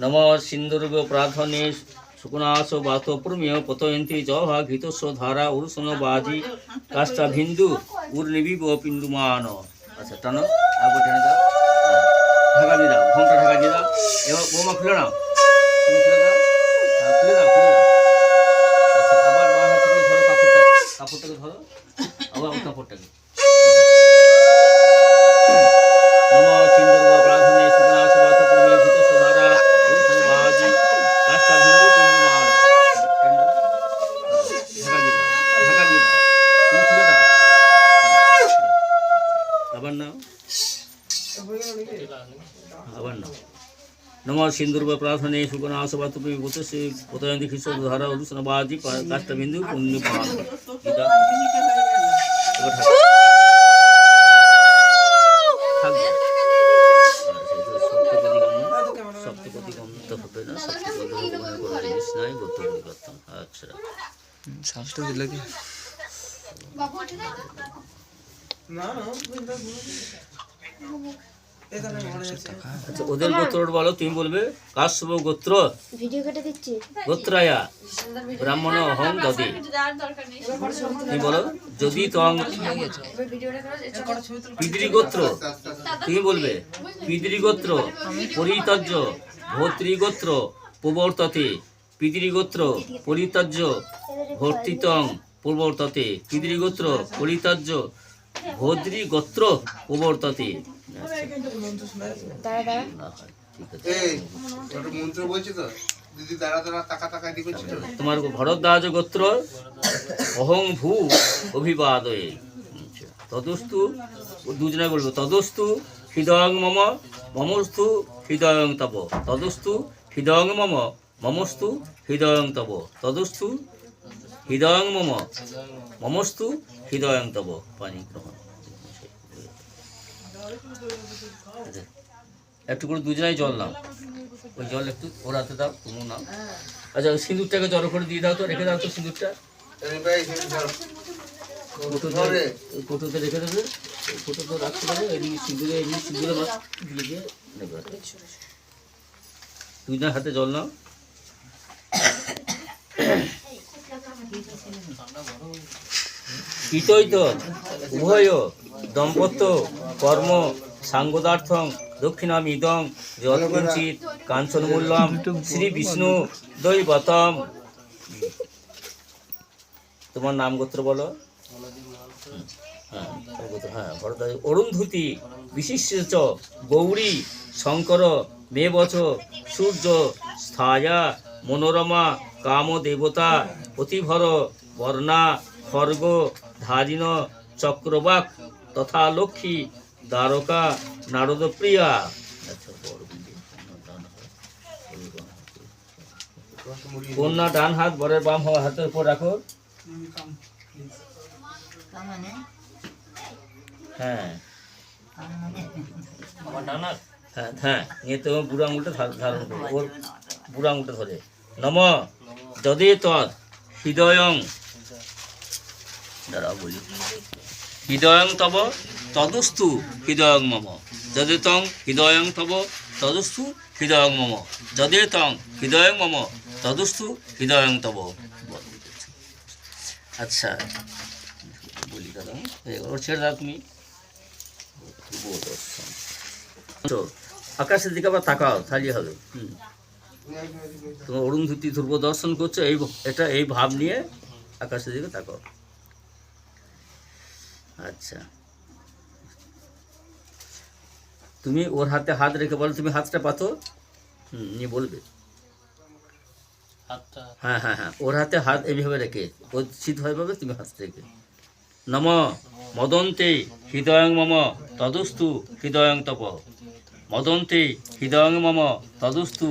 নম সিন্দুর্গ প্রার্থনে শুকনাশ বাতপ্রমেয় পতয়ন্তী জহা ঘৃতস্ব ধারা উরুসন বাজি কাষ্টা ভিন্দু উর্নিবিব পিণ্ডুমান। আচ্ছা টানো, আবার টেনে দাও, ঢাকা দিয়ে দাও, ঘোমটা ঢাকা দিয়ে দাও। এবার বৌমা খুলে নাও, তুমি খুলে দাও, খুলে দাও, খুলে দাও। আচ্ছা আবার বাঁ হাতে করে ধরো কাপড়টাকে ধরো, আবার ওই কাপড়টাকে। নম সিন্দুর্গ প্রার্থনে শুকনাশ বাতপ্রমেয় ঘৃতস্ব ধারা উরুসন বাজি কাষ্টা ভিন্দু পিণ্ডুমান। ঢাকা দিয়ে দাও, ঢাকা দিয়ে দাও, তুমি খুলে দাও, আবার নাও, আবার নাও। নম সিন্দুর্গ প্রার্থনে শুকনাশ বাতপ্রমেয় ঘৃতস্ব পতয়ন্তী ঘৃতস্ব ধারা উরুসন বাজি কাষ্টা ভিন্দু পিণ্ডুমান। আচ্ছা ওদের গোত্র বলো, তুমি বলবে কাশ্যপ গোত্র গোত্রায়া ব্রাহ্মণ অহং দদি। তুমি বলো যদি তং পিতৃগোত্র, তুমি বলবে পিতৃগোত্র পরিত্যাজ্য ভর্তৃগোত্র প্রবর্ততে, পিতৃগোত্র পরিত্যাজ্য ভর্তৃতং প্রবর্ততে, পিতৃগোত্র পরিত্যাজ্য ভদ্রিগোত্র প্রবর্ততে। তোমার ভরদ্বাজ গোত্র অহং ভূ অভিবাদয়ে। তদস্তু দুজনে বলবো তদস্তু হৃদয়ং মম মমস্তু হৃদয়ং তব, তদস্তু হৃদয়ং মম মমস্তু হৃদয়ং তব, তদস্তু হৃদয়ং মম মমস্তু হৃদয়ং তব। পানি গ্রহণ। একটু করে দুজনাই জল নাও, ওই জল একটু ওর হাতে দাও, তুমি নাও। আচ্ছা সিঁদুরটাকে জড়ো করে দিয়ে দাও তো, রেখে দাও তো সিঁদুরটা, কোটোতে রেখে দেবে, কোটো তো রাখতে পারবে। এদিকে সিঁদুরে দিয়ে নেবে, দুজনের হাতে জল নাও। ইতৈত উভয় দম্পত্য কর্ম সাঙ্গদার্থং দক্ষিণাম ইদং যৎকিঞ্চিৎ কাঞ্চনমূল্যম শ্রী বিষ্ণু দৈবতম। তোমার নাম গোত্র বলো। হ্যাঁ ভরদ্বাজ। অরুন্ধতী বিশিষ্ট গৌরী শঙ্কর মেবচ সূর্য স্থায়া মনোরমা কামদেবতা প্রতিভর বর্ণা খর্গ ধারিণ চক্রবাক তথা লক্ষ্মী দ্বারকা নারদপ্রিয়া। কন্যা ডান হাত বরের বাম হাতের উপর রাখো। হ্যাঁ হ্যাঁ এ তো বুড়ো আঙুলটা ধারণ করো, ওর বুড়ো আঙুলটা ধরে। নম যদে তৎ হৃদয়ং, দাঁড়াও বলি, হৃদয়ং তব তদস্তু হৃদয়ং মম, যদে তং হৃদয়ং তব তদস্তু হৃদয়ং মম, যদে তং হৃদয়ং মম তদস্তু হৃদয়ং তব। আচ্ছা বলি দাদা, ওর ছেড়ে দাও তুমি। আকাশের দিকে আবার তাকাও, তাহলে হবে। তোমার অরুন্ধতী ধ্রুব দর্শন করছো, এটা এই ভাব নিয়ে আকাশের দিকে তাকাও। আচ্ছা তুমি ওর হাতে হাত রেখে বলো, তুমি হাতটা পাতো, নিয়ে বলবে। হ্যাঁ হ্যাঁ হ্যাঁ ওর হাতে হাত এইভাবে রেখে, ও শীত হয়ে পাবে, তুমি হাত রেখে। নম মদন্তে হৃদয়ং মম তদস্তু হৃদয়ং তপ, মদন্তে হৃদয়ং মম তদস্তু